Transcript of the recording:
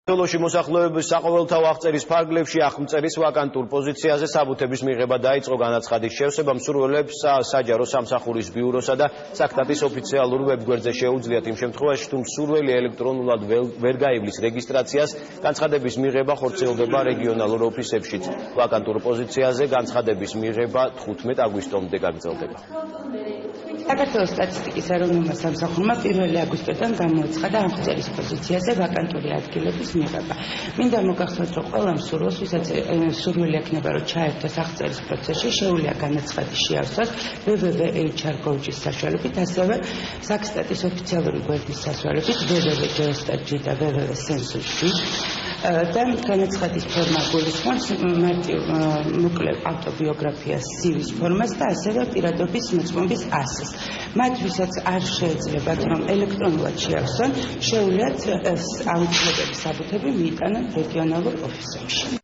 საქართველოში მოსახლეობის საყოველთაო აღწერის ფარგლებში აღწერის ვაკანტურ პოზიციაზე საბუთების მიღება დაიწყო. განაცხადის შევსება მსურველებს საჯარო სამსახურის ბიუროსა და საქმის ოფიციალურ ვებგვერდზე შეუძლიათ იმ შემთხვევაში, თუ მსურველი ელექტრონულად ვერ გაივლის რეგისტრაციას, განცხადების მიღება ხორციელდება რეგიონალურ ოფისებშიც. ვაკანტურ პოზიციაზე განცხადების მიღება 15 აგვისტომდე გაგრძელდება. საქართველოს სტატისტიკის ეროვნულმა სამსახურმა 1 აგვისტოდან გამოაცხადა აღწერის პოზიციაზე ვაკანტური ადგილების მიღება. მინდა მოგახსოვოთ, რომ ყველა მსურველს, ვისაც სურვილი ექნება, რომ ჩაერთოს აღწერის პროცესში, შეუძლია განაცხადი შეავსოს www.hr.gov.gr საშუალებით, ასევე საქსტატის ოფიციალური გვერდის საშუალებით www.geostat.gr და www.census.gr და განაცხადის ფორმა გულისხმობს მარტივ მოკლე ავტობიოგრაფიას CV-ის ფორმას და ასევე პირადობის მოწმობის ასლს. მათ ვისაც არ შეეძლებათ, რომ ელექტრონულად შეავსონ, შეუძლიათ აუცილებელი საბუთები მიიტანონ რეგიონალურ ოფისებში.